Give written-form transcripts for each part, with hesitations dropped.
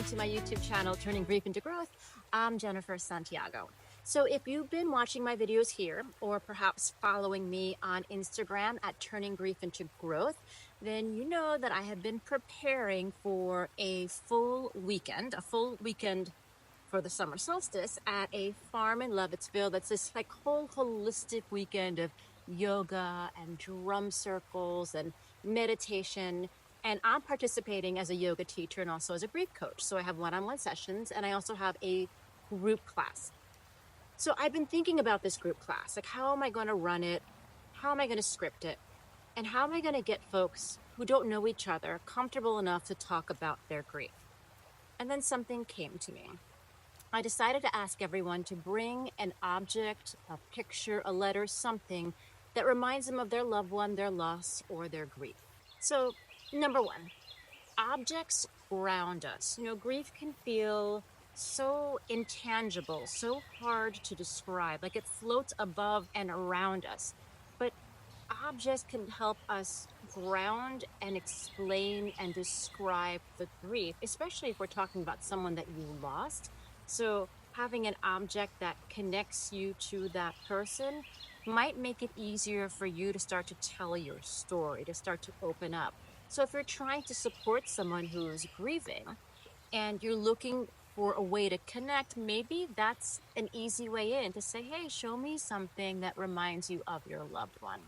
to my YouTube channel, Turning Grief into Growth. I'm Jennifer Santiago. So if you've been watching my videos here, or perhaps following me on Instagram at Turning Grief into Growth, then you know that I have been preparing for a full weekend for the summer solstice at a farm in Lovettsville. That's this like whole holistic weekend of yoga and drum circles and meditation. And I'm participating as a yoga teacher and also as a grief coach. So I have one-on-one sessions and I also have a group class. So I've been thinking about this group class, like how am I going to run it? How am I going to script it? And how am I going to get folks who don't know each other comfortable enough to talk about their grief? And then something came to me. I decided to ask everyone to bring an object, a picture, a letter, something that reminds them of their loved one, their loss, or their grief. So, number one, objects ground us. You know, grief can feel so intangible, so hard to describe, like it floats above and around us. But objects can help us ground and explain and describe the grief, especially if we're talking about someone that you lost. So having an object that connects you to that person might make it easier for you to start to tell your story, to start to open up. So if you're trying to support someone who's grieving and you're looking for a way to connect, maybe that's an easy way in to say, hey, show me something that reminds you of your loved one.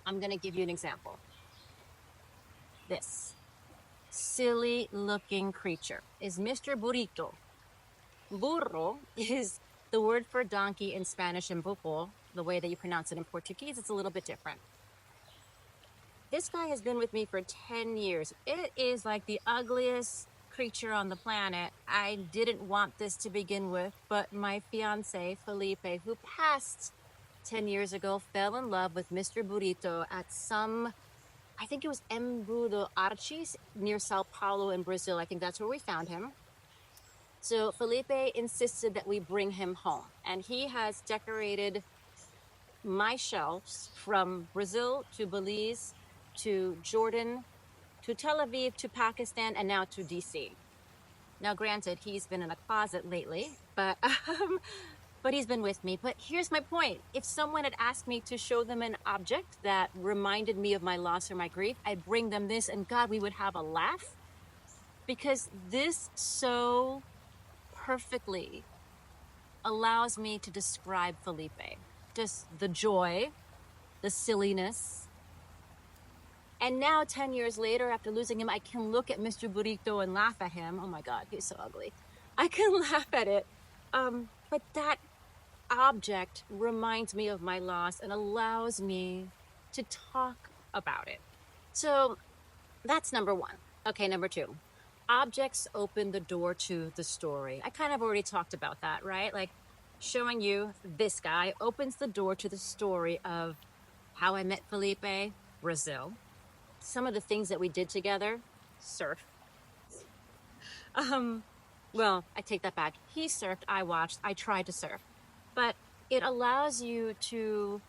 I'm going to give you an example. This silly looking creature is Mr. Burrito. Burro is the word for donkey in Spanish and burro. The way that you pronounce it in Portuguese, it's a little bit different. This guy has been with me for 10 years. It is like the ugliest creature on the planet. I didn't want this to begin with, but my fiancé, Felipe, who passed 10 years ago, fell in love with Mr. Burrito at I think it was Embu do Archis near Sao Paulo in Brazil. I think that's where we found him. So Felipe insisted that we bring him home, and he has decorated my shelves from Brazil to Belize to Jordan to Tel Aviv to Pakistan and now to DC. Now granted, he's been in a closet lately, but he's been with me. But here's my point. If someone had asked me to show them an object that reminded me of my loss or my grief, I'd bring them this, and God, we would have a laugh, because this so perfectly allows me to describe Felipe. Just the joy, the silliness. And now 10 years later, after losing him, I can look at Mr. Burrito and laugh at him. Oh my God, he's so ugly. I can laugh at it. But that object reminds me of my loss and allows me to talk about it. So that's number one. Okay, number two. Objects open the door to the story. I kind of already talked about that, right? Like showing you this guy opens the door to the story of how I met Felipe, Brazil. Some of the things that we did together, surf. Well, I take that back. He surfed, I watched, I tried to surf. But it allows you to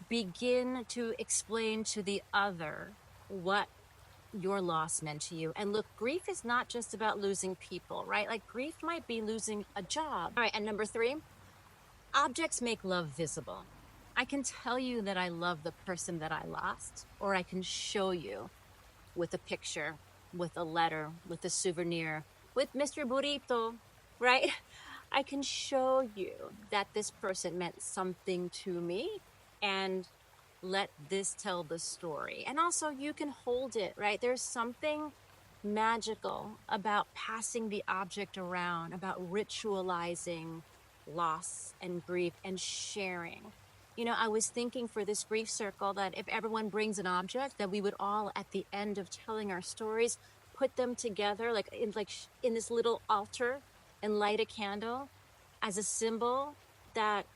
begin to explain to the other what your loss meant to you. And look, grief is not just about losing people, right? Like grief might be losing a job. All right, and number three, objects make love visible. I can tell you that I love the person that I lost, or I can show you with a picture, with a letter, with a souvenir, with Mr. Burrito, right? I can show you that this person meant something to me, and let this tell the story. And also you can hold it, right? There's something magical about passing the object around, about ritualizing loss and grief and sharing. You know, I was thinking for this grief circle that if everyone brings an object, that we would all at the end of telling our stories, put them together like in this little altar and light a candle as a symbol that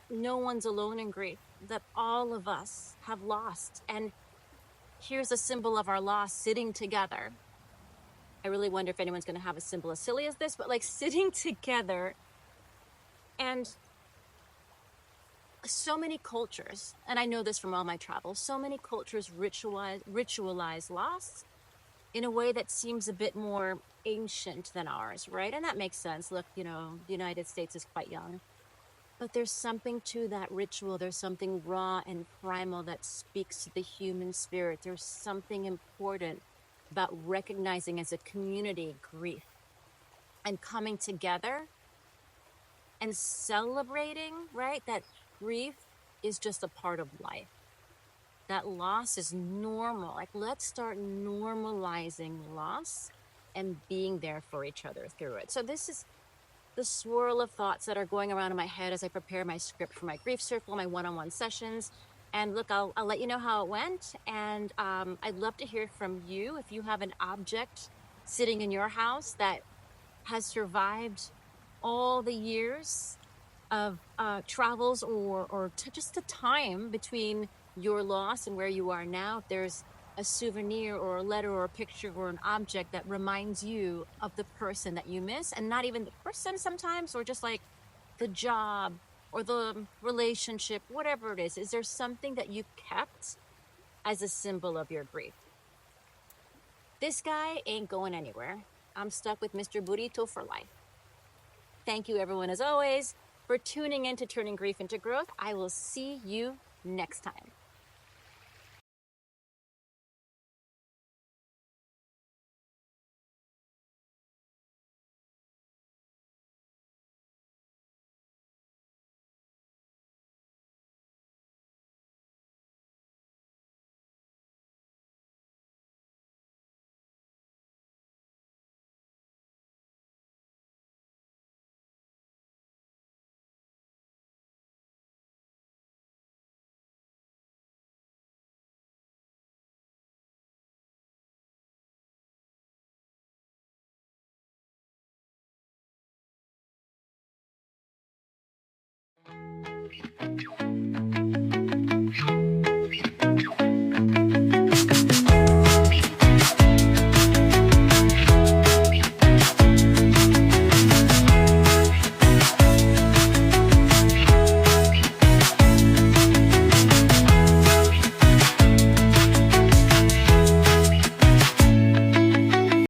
no one's alone in grief, that all of us have lost. And here's a symbol of our loss sitting together. I really wonder if anyone's going to have a symbol as silly as this, but like sitting together. And so many cultures, and I know this from all my travels, so many cultures ritualize loss. in a way that seems a bit more ancient than ours, right? And that makes sense. Look, the United States is quite young. But there's something to that ritual. There's something raw and primal that speaks to the human spirit. There's something important about recognizing as a community grief and coming together and celebrating, right? That grief is just a part of life. That loss is normal. Like, let's start normalizing loss and being there for each other through it. So this is the swirl of thoughts that are going around in my head as I prepare my script for my grief circle, my one-on-one sessions. And look, I'll let you know how it went. And I'd love to hear from you if you have an object sitting in your house that has survived all the years of travels or just the time between your loss and where you are now. If there's a souvenir or a letter or a picture or an object that reminds you of the person that you miss, and not even the person sometimes, or just like the job or the relationship, whatever it is there something that you kept as a symbol of your grief? This guy ain't going anywhere. I'm stuck with Mr. Burrito for life. Thank you, everyone, as always, for tuning in to Turning Grief into Growth. I will see you next time.